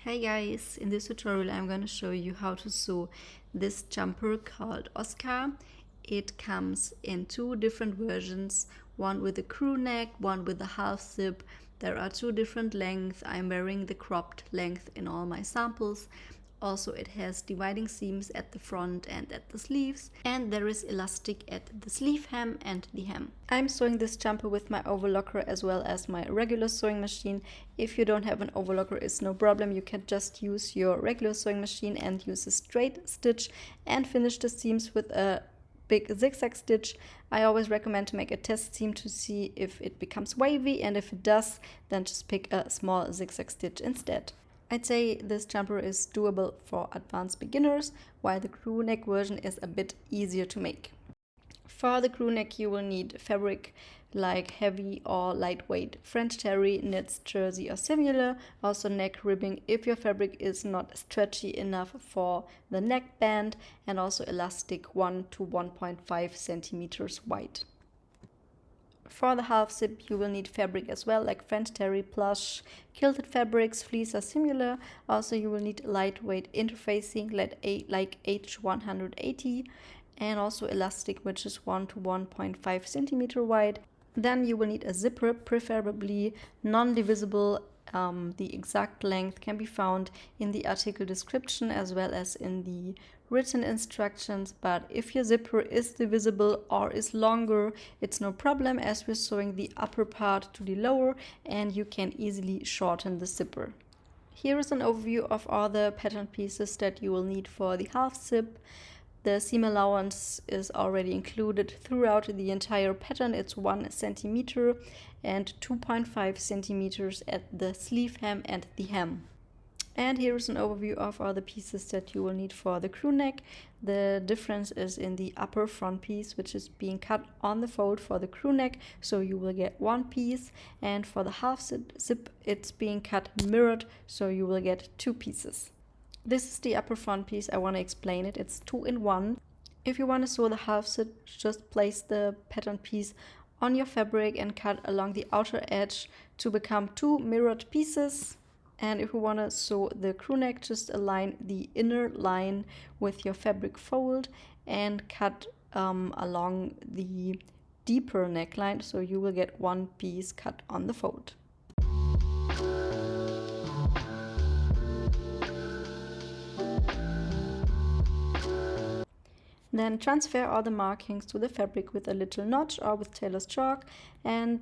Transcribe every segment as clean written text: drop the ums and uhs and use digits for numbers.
Hey guys, in this tutorial I'm going to show you how to sew this jumper called Oskar. It comes in two different versions, one with a crew neck, one with a half zip. There are two different lengths. I'm wearing the cropped length in all my samples. Also, it has dividing seams at the front and at the sleeves, and there is elastic at the sleeve hem and the hem. I'm sewing this jumper with my overlocker as well as my regular sewing machine. If you don't have an overlocker, it's no problem. You can just use your regular sewing machine and use a straight stitch and finish the seams with a big zigzag stitch. I always recommend to make a test seam to see if it becomes wavy, and if it does, then just pick a small zigzag stitch instead. I'd say this jumper is doable for advanced beginners, while the crew neck version is a bit easier to make. For the crew neck you will need fabric like heavy or lightweight French terry, knits, jersey or similar, also neck ribbing if your fabric is not stretchy enough for the neckband, and also elastic 1 to 1.5 centimeters wide. For the half zip you will need fabric as well, like French terry, plush, quilted fabrics, fleece or similar. Also you will need lightweight interfacing like H180, and also elastic, which is 1 to 1.5 centimeter wide. Then you will need a zipper, preferably non-divisible. The exact length can be found in the article description as well as in the written instructions, but if your zipper is divisible or is longer, it's no problem, as we're sewing the upper part to the lower and you can easily shorten the zipper. Here is an overview of all the pattern pieces that you will need for the half zip. The seam allowance is already included throughout the entire pattern. It's 1 centimeter and 2.5 centimeters at the sleeve hem and the hem. And here is an overview of all the pieces that you will need for the crew neck. The difference is in the upper front piece, which is being cut on the fold for the crew neck, so you will get one piece, and for the half zip it's being cut mirrored, so you will get two pieces. This is the upper front piece. I want to explain it. It's 2 in 1. If you want to sew the half zip, just place the pattern piece on your fabric and cut along the outer edge to become two mirrored pieces. And if you want to sew the crew neck, just align the inner line with your fabric fold and cut along the deeper neckline, so you will get one piece cut on the fold. Then transfer all the markings to the fabric with a little notch or with tailor's chalk, and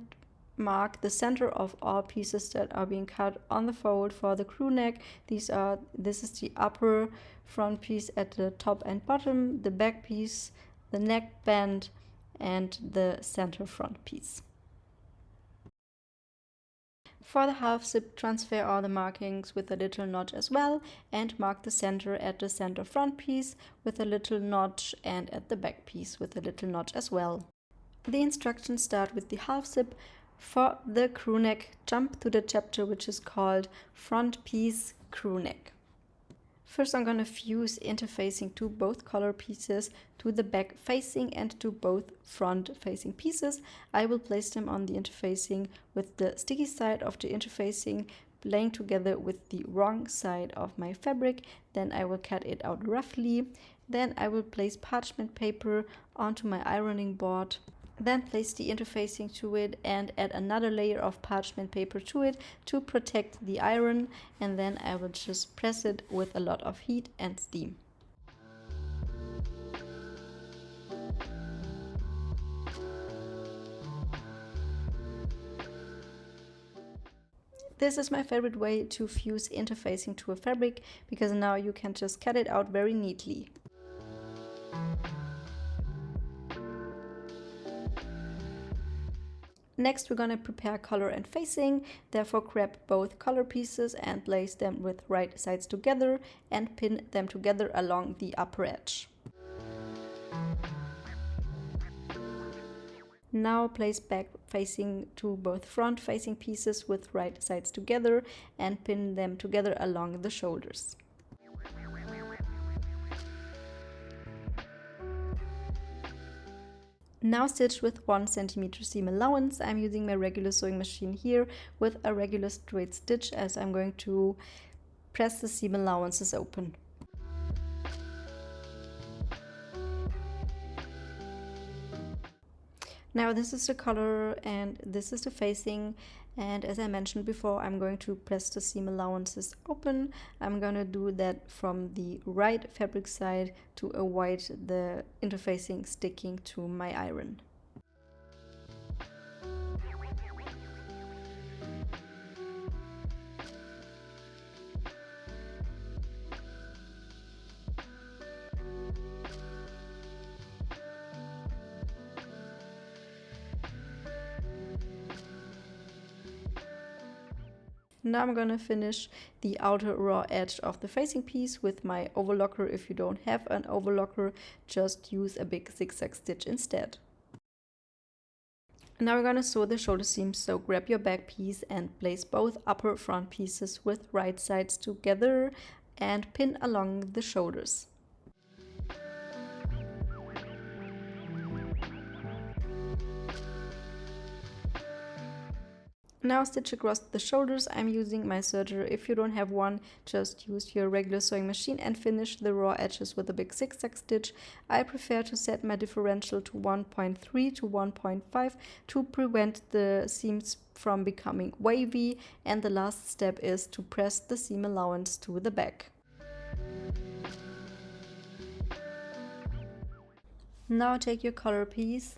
mark the center of all pieces that are being cut on the fold for the crew neck. This is the upper front piece at the top and bottom, the back piece, the neck band, and the center front piece. For the half zip, transfer all the markings with a little notch as well, and mark the center at the center front piece with a little notch, and at the back piece with a little notch as well. The instructions start with the half zip. For the crew neck, jump to the chapter which is called Front Piece Crew Neck. First I'm going to fuse interfacing to both color pieces, to the back facing and to both front facing pieces. I will place them on the interfacing with the sticky side of the interfacing laying together with the wrong side of my fabric. Then I will cut it out roughly. Then I will place parchment paper onto my ironing board. Then place the interfacing to it and add another layer of parchment paper to it to protect the iron, and then I will just press it with a lot of heat and steam. This is my favorite way to fuse interfacing to a fabric, because now you can just cut it out very neatly. Next we're going to prepare collar and facing, therefore grab both collar pieces and place them with right sides together and pin them together along the upper edge. Now place back facing to both front facing pieces with right sides together and pin them together along the shoulders. Now stitch with 1 centimeter seam allowance. I'm using my regular sewing machine here with a regular straight stitch, as I'm going to press the seam allowances open. Now this is the color and this is the facing, and as I mentioned before, I'm going to press the seam allowances open. I'm going to do that from the right fabric side to avoid the interfacing sticking to my iron. Now I'm gonna finish the outer raw edge of the facing piece with my overlocker. If you don't have an overlocker, just use a big zigzag stitch instead. Now we're gonna sew the shoulder seams, so grab your back piece and place both upper front pieces with right sides together and pin along the shoulders. Now stitch across the shoulders. I'm using my serger. If you don't have one, just use your regular sewing machine and finish the raw edges with a big zigzag stitch. I prefer to set my differential to 1.3 to 1.5 to prevent the seams from becoming wavy, and the last step is to press the seam allowance to the back. Now take your collar piece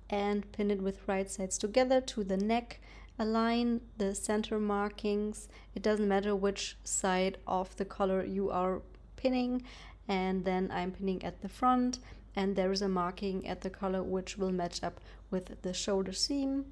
and pin it with right sides together to the neck. Align the center markings. It doesn't matter which side of the collar you are pinning, and then I'm pinning at the front, and there is a marking at the collar which will match up with the shoulder seam.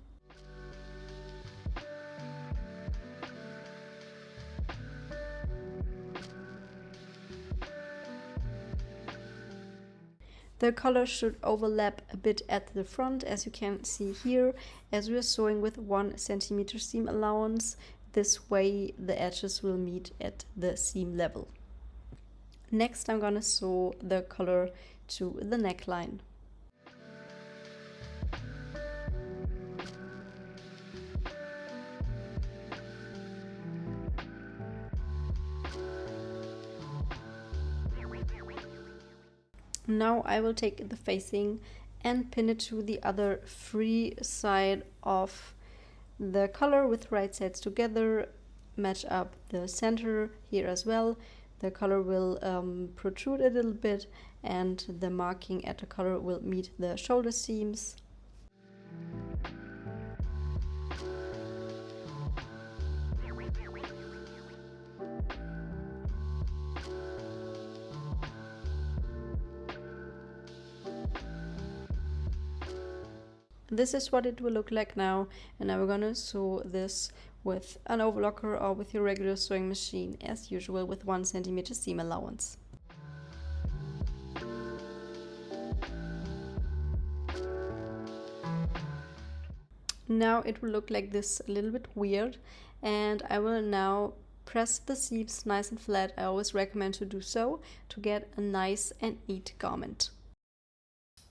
The collar should overlap a bit at the front, as you can see here, as we are sewing with 1 centimeter seam allowance. This way the edges will meet at the seam level. Next I'm gonna sew the collar to the neckline. Now I will take the facing and pin it to the other free side of the collar with right sides together. Match up the center here as well. The collar will protrude a little bit, and the marking at the collar will meet the shoulder seams. This is what it will look like now, and now we're gonna sew this with an overlocker or with your regular sewing machine, as usual, with 1 centimeter seam allowance. Now it will look like this, a little bit weird, and I will now press the seams nice and flat. I always recommend to do so to get a nice and neat garment.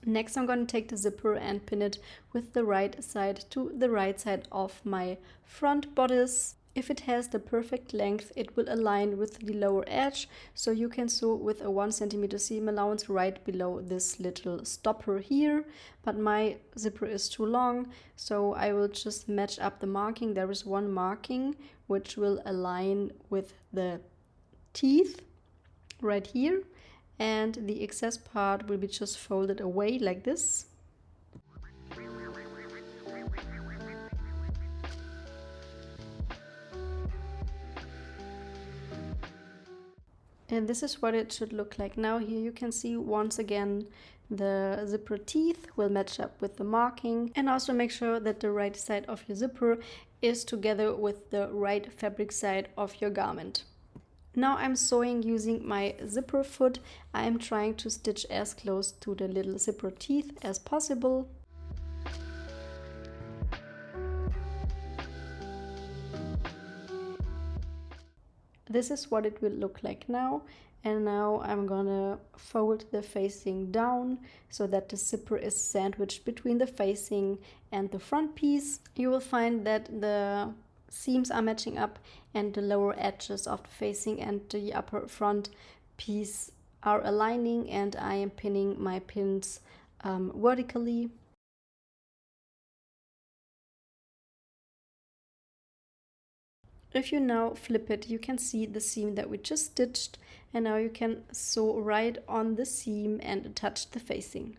Next I'm going to take the zipper and pin it with the right side to the right side of my front bodice. If it has the perfect length, it will align with the lower edge, so you can sew with a 1 centimeter seam allowance right below this little stopper here. But my zipper is too long, so I will just match up the marking. There is one marking which will align with the teeth right here, and the excess part will be just folded away like this. And this is what it should look like now. Here you can see once again the zipper teeth will match up with the marking, and also make sure that the right side of your zipper is together with the right fabric side of your garment. Now I'm sewing using my zipper foot. I am trying to stitch as close to the little zipper teeth as possible. This is what it will look like now. And now I'm gonna fold the facing down so that the zipper is sandwiched between the facing and the front piece. You will find that the seams are matching up and the lower edges of the facing and the upper front piece are aligning, and I am pinning my pins vertically. If you now flip it, you can see the seam that we just stitched, and now you can sew right on the seam and attach the facing.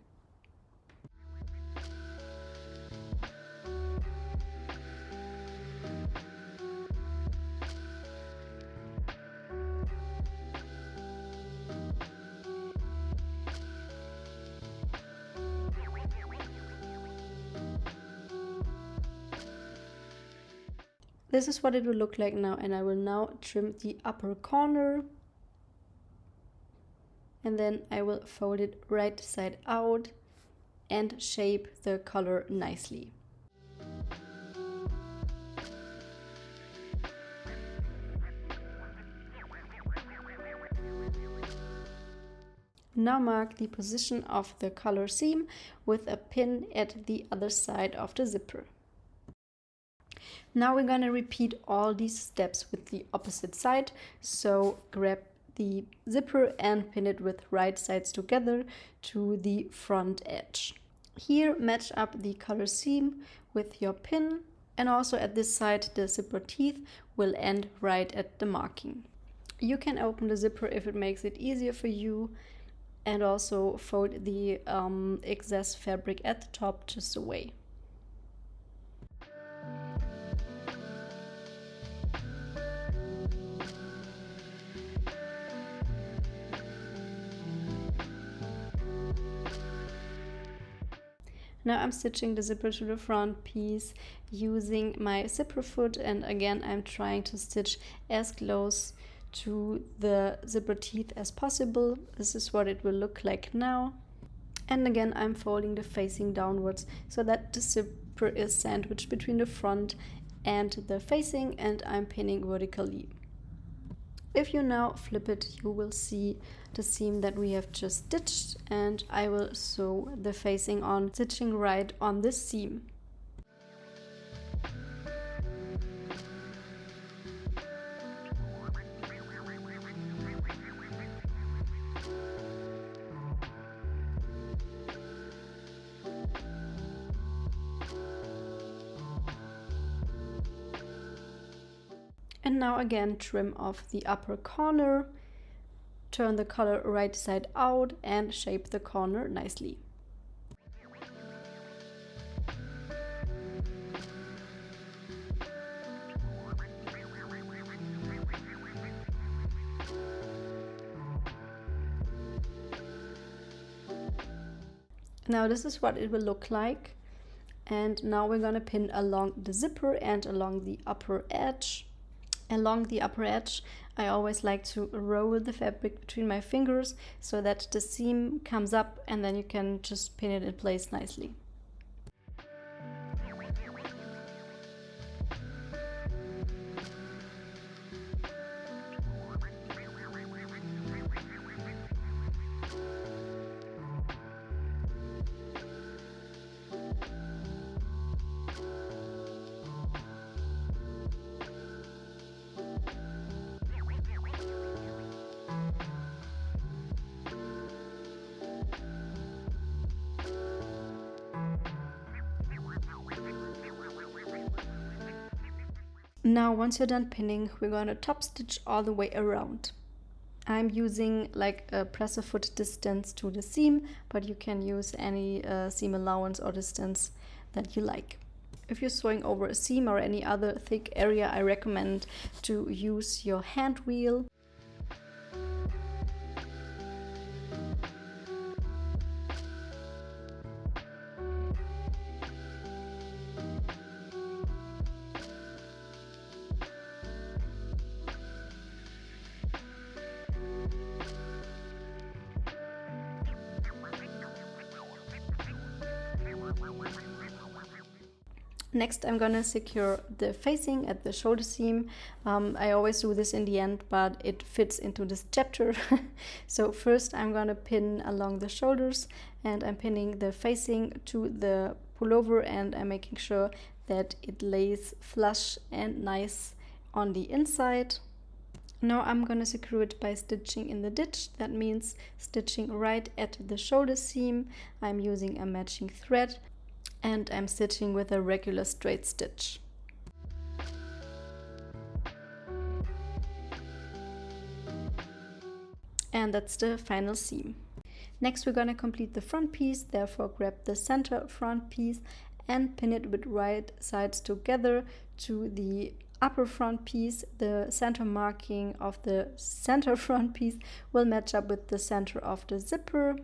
This is what it will look like now, and I will now trim the upper corner, and then I will fold it right side out and shape the collar nicely. Now mark the position of the collar seam with a pin at the other side of the zipper. Now we're going to repeat all these steps with the opposite side. So grab the zipper and pin it with right sides together to the front edge. Here match up the collar seam with your pin, and also at this side the zipper teeth will end right at the marking. You can open the zipper if it makes it easier for you, and also fold the excess fabric at the top just away. Now I'm stitching the zipper to the front piece using my zipper foot, and again I'm trying to stitch as close to the zipper teeth as possible. This is what it will look like now. And again I'm folding the facing downwards so that the zipper is sandwiched between the front and the facing, and I'm pinning vertically. If you now flip it, you will see the seam that we have just stitched, and I will sew the facing on, stitching right on this seam. And now again trim off the upper corner, turn the collar right side out and shape the corner nicely. Now this is what it will look like, and now we're gonna pin along the zipper and along the upper edge. Along the upper edge, I always like to roll the fabric between my fingers so that the seam comes up, and then you can just pin it in place nicely. Now once you're done pinning, we're going to top stitch all the way around. I'm using like a presser foot distance to the seam, but you can use any seam allowance or distance that you like. If you're sewing over a seam or any other thick area, I recommend to use your hand wheel. Next, I'm gonna secure the facing at the shoulder seam. I always do this in the end, but it fits into this chapter. So first I'm gonna pin along the shoulders, and I'm pinning the facing to the pullover, and I'm making sure that it lays flush and nice on the inside. Now I'm gonna secure it by stitching in the ditch. That means stitching right at the shoulder seam. I'm using a matching thread and I'm stitching with a regular straight stitch. And that's the final seam. Next we're gonna complete the front piece, therefore grab the center front piece and pin it with right sides together to the upper front piece. The center marking of the center front piece will match up with the center of the zipper.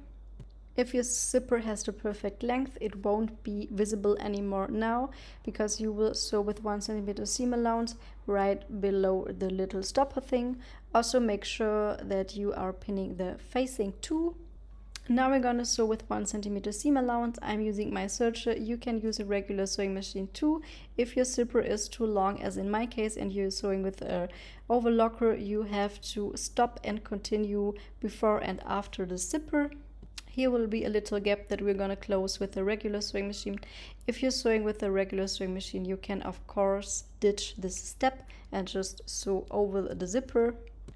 If your zipper has the perfect length, it won't be visible anymore now because you will sew with 1 cm seam allowance right below the little stopper thing. Also make sure that you are pinning the facing to. Now we're gonna sew with 1 cm seam allowance. I'm using my serger. You can use a regular sewing machine too. If your zipper is too long, as in my case, and you're sewing with an overlocker, you have to stop and continue before and after the zipper. Here will be a little gap that we're gonna close with a regular sewing machine. If you're sewing with a regular sewing machine, you can of course ditch this step and just sew over the zipper.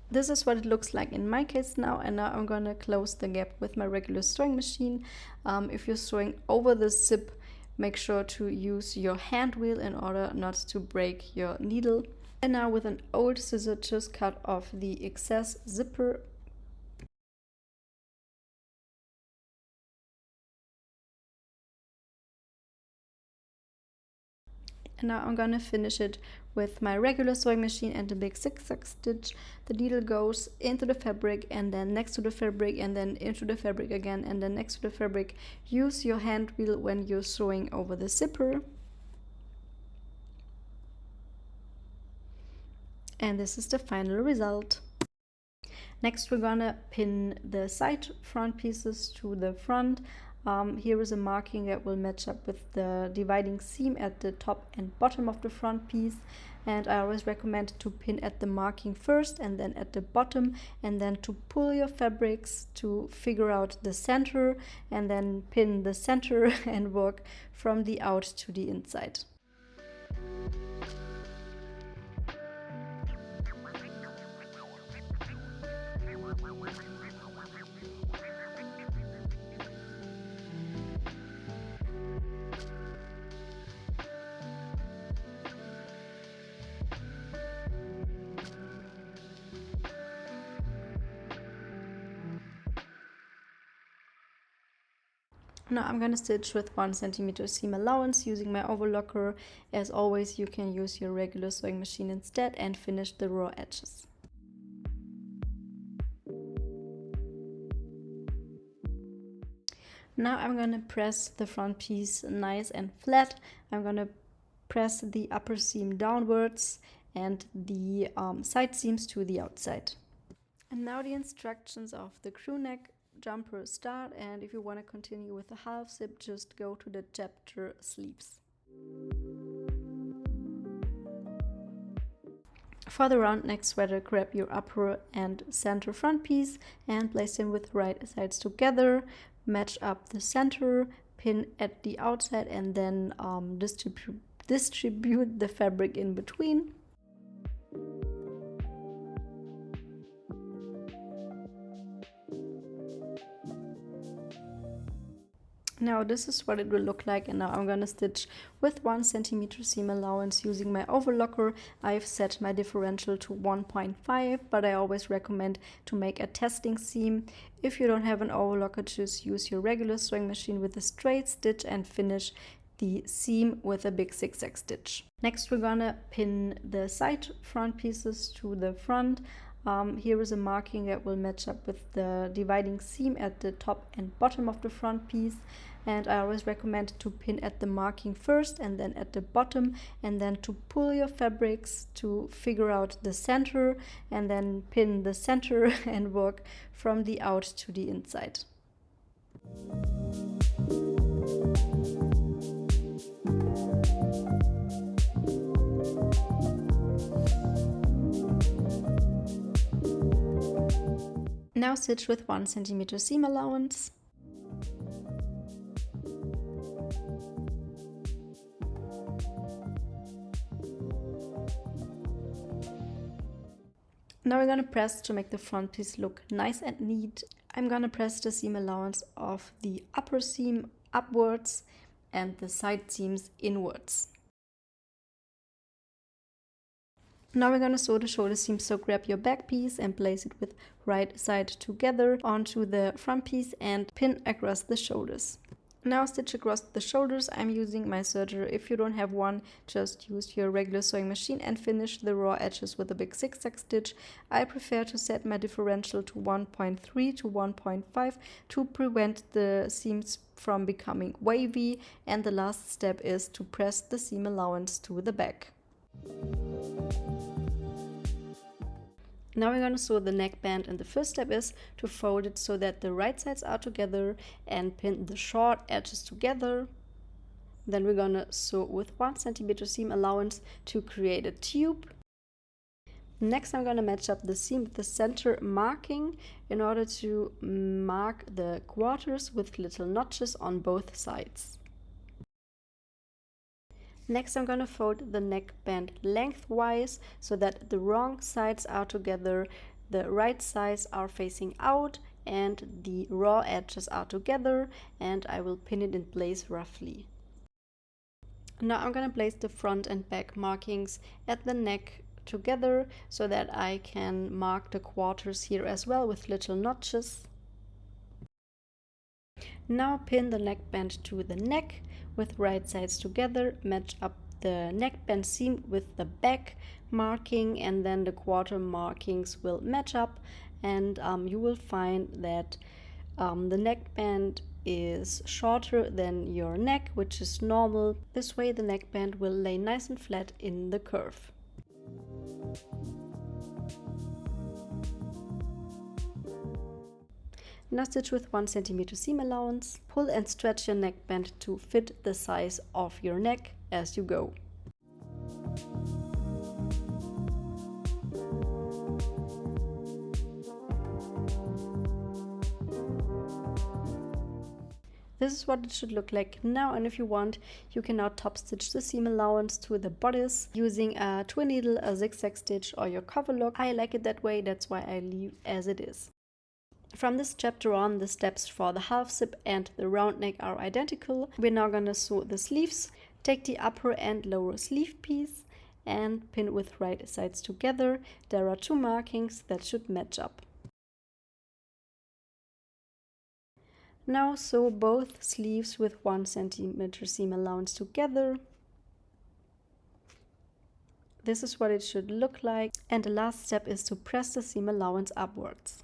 This is what it looks like in my case now, and now I'm gonna close the gap with my regular sewing machine. If you're sewing over the zip, make sure to use your hand wheel in order not to break your needle. And now with an old scissor, just cut off the excess zipper. And now I'm gonna finish it with my regular sewing machine and a big zigzag stitch. The needle goes into the fabric and then next to the fabric and then into the fabric again and then next to the fabric. Use your hand wheel when you're sewing over the zipper. And this is the final result. Next we're gonna pin the side front pieces to the front. Here is a marking that will match up with the dividing seam at the top and bottom of the front piece, and I always recommend to pin at the marking first and then at the bottom, and then to pull your fabrics to figure out the center and then pin the center and work from the out to the inside. Now I'm gonna stitch with 1 cm seam allowance using my overlocker. As always, you can use your regular sewing machine instead and finish the raw edges. Now I'm gonna press the front piece nice and flat. I'm gonna press the upper seam downwards and the side seams to the outside. And now the instructions of the crew neck jumper start, and if you want to continue with the half zip, just go to the chapter sleeves. For the round neck sweater, grab your upper and center front piece and place them with right sides together, match up the center, pin at the outside, and then distribute the fabric in between. Now this is what it will look like, and now I'm gonna stitch with 1 cm seam allowance using my overlocker. I've set my differential to 1.5, but I always recommend to make a testing seam. If you don't have an overlocker, just use your regular sewing machine with a straight stitch and finish the seam with a big zigzag stitch. Next we're gonna pin the side front pieces to the front. Here is a marking that will match up with the dividing seam at the top and bottom of the front piece, and I always recommend to pin at the marking first and then at the bottom, and then to pull your fabrics to figure out the center and then pin the center and work from the out to the inside. Now stitch with 1 cm seam allowance. Now we're going to press to make the front piece look nice and neat. I'm going to press the seam allowance of the upper seam upwards and the side seams inwards. Now we're going to sew the shoulder seam, so grab your back piece and place it with right side together onto the front piece and pin across the shoulders. Now stitch across the shoulders. I'm using my serger. If you don't have one, just use your regular sewing machine and finish the raw edges with a big zigzag stitch. I prefer to set my differential to 1.3 to 1.5 to prevent the seams from becoming wavy, and the last step is to press the seam allowance to the back. Now we're going to sew the neckband, and the first step is to fold it so that the right sides are together and pin the short edges together. Then we're going to sew with 1 cm seam allowance to create a tube. Next I'm going to match up the seam with the center marking in order to mark the quarters with little notches on both sides. Next I'm going to fold the neckband lengthwise so that the wrong sides are together, the right sides are facing out, and the raw edges are together, and I will pin it in place roughly. Now I'm going to place the front and back markings at the neck together so that I can mark the quarters here as well with little notches. Now pin the neckband to the neck with right sides together, match up the neckband seam with the back marking, and then the quarter markings will match up, and you will find that the neckband is shorter than your neck, which is normal. This way the neckband will lay nice and flat in the curve. Now stitch with 1 cm seam allowance. Pull and stretch your neckband to fit the size of your neck as you go. This is what it should look like now, and if you want, you can now top stitch the seam allowance to the bodice using a twin needle, a zigzag stitch, or your cover lock. I like it that way, that's why I leave as it is. From this chapter on, the steps for the half zip and the round neck are identical. We're now gonna sew the sleeves. Take the upper and lower sleeve piece and pin with right sides together. There are 2 markings that should match up. Now sew both sleeves with 1 cm seam allowance together. This is what it should look like, and the last step is to press the seam allowance upwards.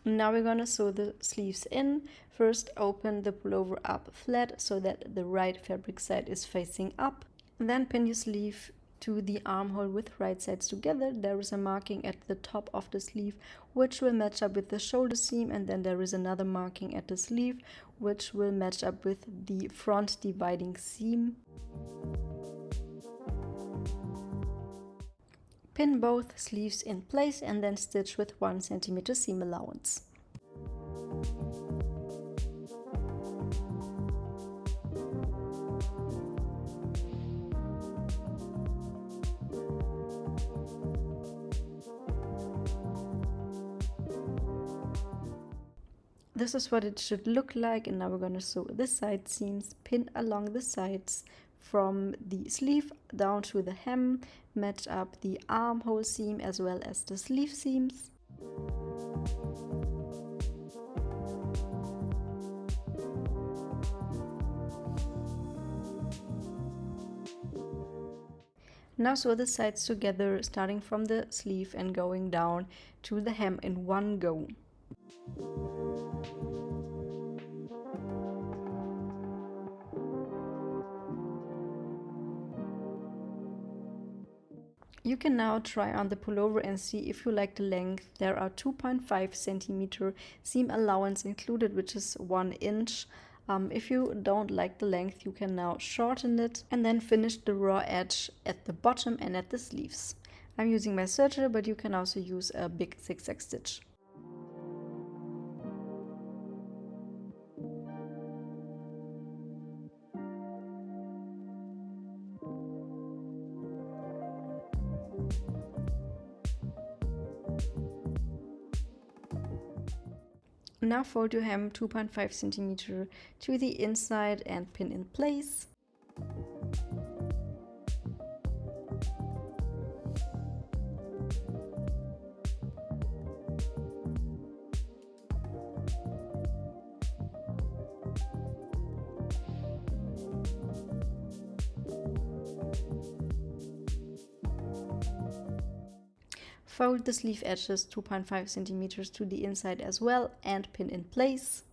Now we're gonna sew the sleeves in. First open the pullover up flat so that the right fabric side is facing up. Then pin your sleeve to the armhole with right sides together. There is a marking at the top of the sleeve which will match up with the shoulder seam, and then there is another marking at the sleeve which will match up with the front dividing seam. Pin both sleeves in place and then stitch with 1 cm seam allowance. This is what it should look like, and now we're going to sew the side seams. Pin along the sides from the sleeve down to the hem, match up the armhole seam as well as the sleeve seams. Now sew the sides together, starting from the sleeve and going down to the hem in one go. You can now try on the pullover and see if you like the length. There are 2.5 cm seam allowance included, which is 1 inch. If you don't like the length, you can now shorten it and then finish the raw edge at the bottom and at the sleeves. I'm using my serger, but you can also use a big zigzag stitch. Now fold your hem 2.5 centimeter to the inside and pin in place. Fold the sleeve edges 2.5 centimeters to the inside as well and pin in place.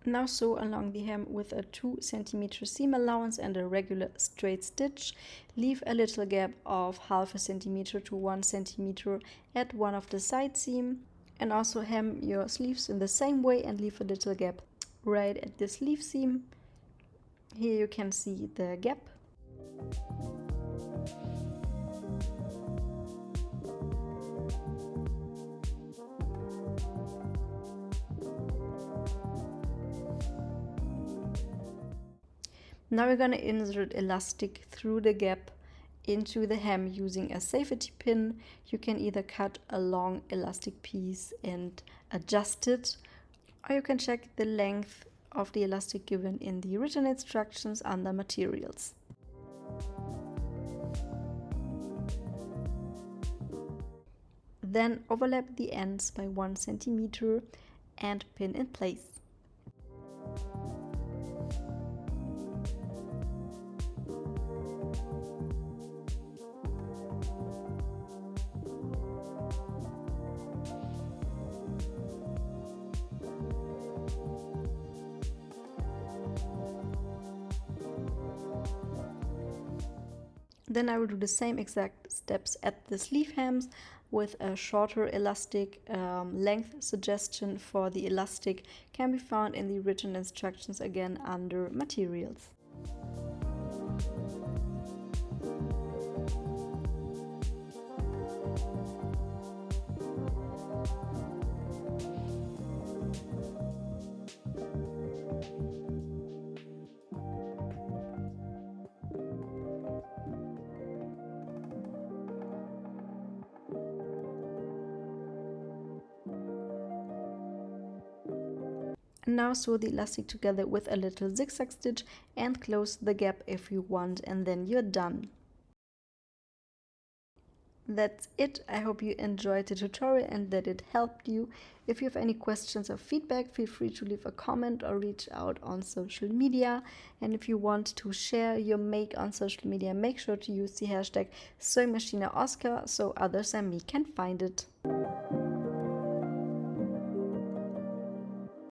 Now sew along the hem with a 2 centimeter seam allowance and a regular straight stitch. Leave a little gap of 0.5 centimeter to 1 centimeter at one of the side seam, and also hem your sleeves in the same way and leave a little gap right at the sleeve seam. Here you can see the gap. Now we're going to insert elastic through the gap into the hem using a safety pin. You can either cut a long elastic piece and adjust it, or you can check the length of the elastic given in the written instructions under materials. Then overlap the ends by 1 centimeter and pin in place. Then I will do the same exact steps at the sleeve hems with a shorter elastic. Length suggestion for the elastic can be found in the written instructions again under materials. Now sew the elastic together with a little zigzag stitch and close the gap if you want, and then you're done. That's it. I hope you enjoyed the tutorial and that it helped you. If you have any questions or feedback, feel free to leave a comment or reach out on social media. And if you want to share your make on social media, make sure to use the hashtag #SewingMachineOskar so others than me can find it.